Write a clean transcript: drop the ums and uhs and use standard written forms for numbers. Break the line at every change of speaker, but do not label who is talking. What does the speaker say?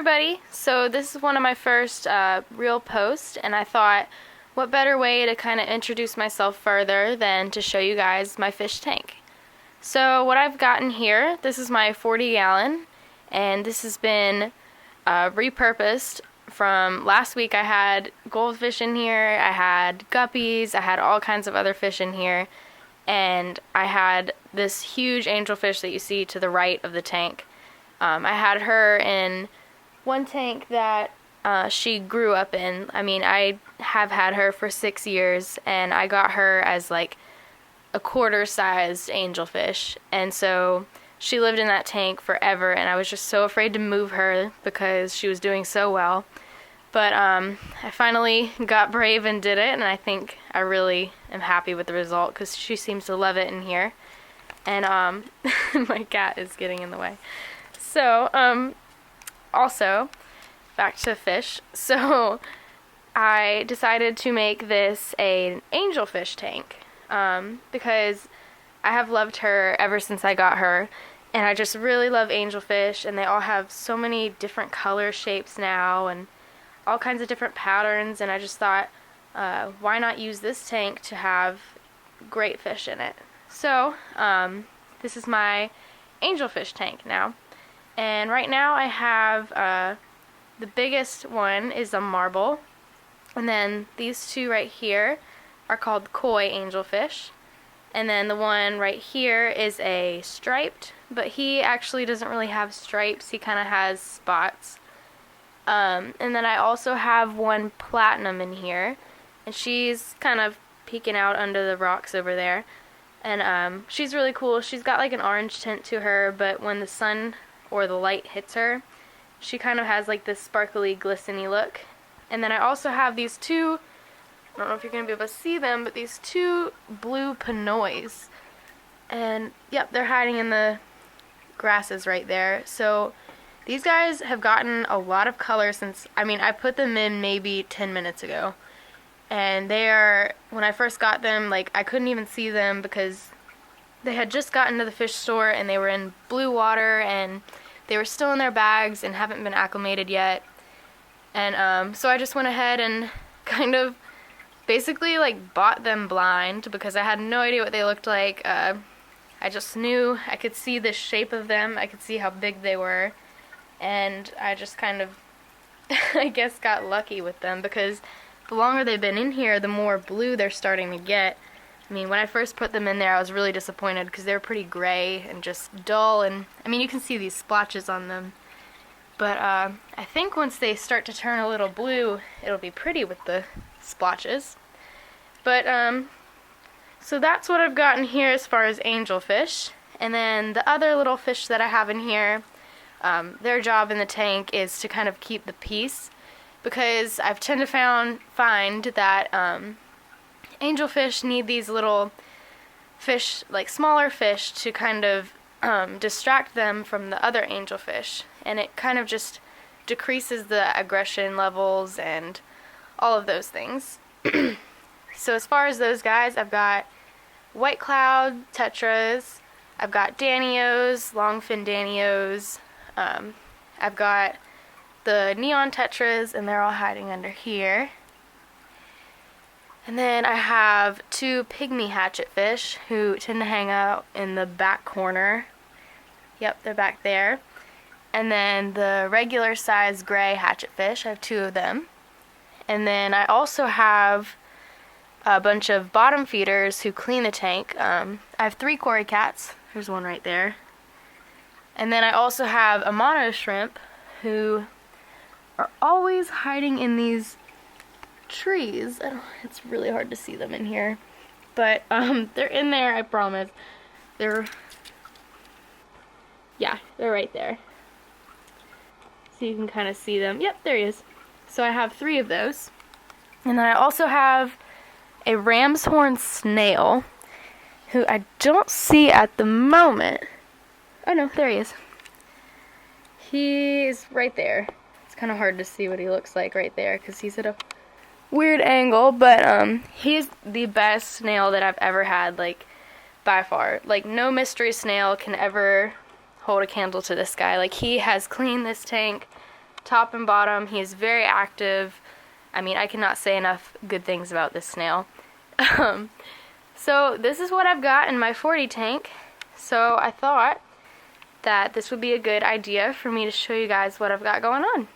everybody! So this is one of my first real posts, and I thought what better way to kind of introduce myself further than to show you guys my fish tank. So what I've gotten here, this is my 40-gallon, and this has been repurposed from last week. I had goldfish in here, I had guppies, I had all kinds of other fish in here, and I had this huge angelfish that you see to the right of the tank. I had her in one tank that she grew up in. I mean, I have had her for 6 years, and I got her as like a quarter-sized angelfish, and so she lived in that tank forever, and I was just so afraid to move her because she was doing so well. But I finally got brave and did it, and I think I really am happy with the result because she seems to love it in here. And my cat is getting in the way. So, also, back to fish. So, I decided to make this an angelfish tank because I have loved her ever since I got her. And I just really love angelfish, and they all have so many different color shapes now and all kinds of different patterns. And I just thought, why not use this tank to have great fish in it? So, this is my angelfish tank now. And right now I have, the biggest one is a marble. And then these two right here are called koi angelfish. And then the one right here is a striped, but he actually doesn't really have stripes. He kind of has spots. And then I also have one platinum in here. And she's kind of peeking out under the rocks over there. And she's really cool. She's got like an orange tint to her, but when the sun or the light hits her, she kind of has like this sparkly, glistening look. And then I also have these two, I don't know if you're going to be able to see them, but these two blue panois. And yep, they're hiding in the grasses right there. So these guys have gotten a lot of color since, I put them in maybe 10 minutes ago. And they are, when I first got them, like, I couldn't even see them because they had just gotten to the fish store and they were in blue water and they were still in their bags and haven't been acclimated yet. And so I just went ahead and kind of basically like bought them blind because I had no idea what they looked like. I just knew I could see the shape of them. I could see how big they were. And I just kind of, I guess, got lucky with them because the longer they've been in here, the more blue they're starting to get. I mean, when I first put them in there, I was really disappointed because they were pretty gray and just dull. And, you can see these splotches on them. But I think once they start to turn a little blue, it'll be pretty with the splotches. But, so that's what I've gotten here as far as angelfish. And then the other little fish that I have in here, their job in the tank is to kind of keep the peace. Because I've tend to find that angelfish need these little fish, like smaller fish, to kind of distract them from the other angelfish. And it kind of just decreases the aggression levels and all of those things. So as far as those guys, I've got white cloud tetras, I've got danios, longfin danios, I've got the neon tetras, and they're all hiding under here. And then I have two pygmy hatchetfish who tend to hang out in the back corner. Yep, they're back there. And then the regular size gray hatchetfish, I have two of them. And then I also have a bunch of bottom feeders who clean the tank. I have 3 cory cats. There's one right there. And then I also have a mono shrimp who are always hiding in these trees. It's really hard to see them in here. But they're in there, I promise. They're right there. So you can kind of see them. Yep, there he is. So I have 3 of those. And then I also have a ram's horn snail who I don't see at the moment. Oh no, there he is. He's right there. It's kind of hard to see what he looks like right there because he's at a weird angle, but he's the best snail that I've ever had, like, by far. Like, no mystery snail can ever hold a candle to this guy. Like, he has cleaned this tank top and bottom. He is very active. I mean, I cannot say enough good things about this snail. So this is what I've got in my 40 tank. So I thought that this would be a good idea for me to show you guys what I've got going on.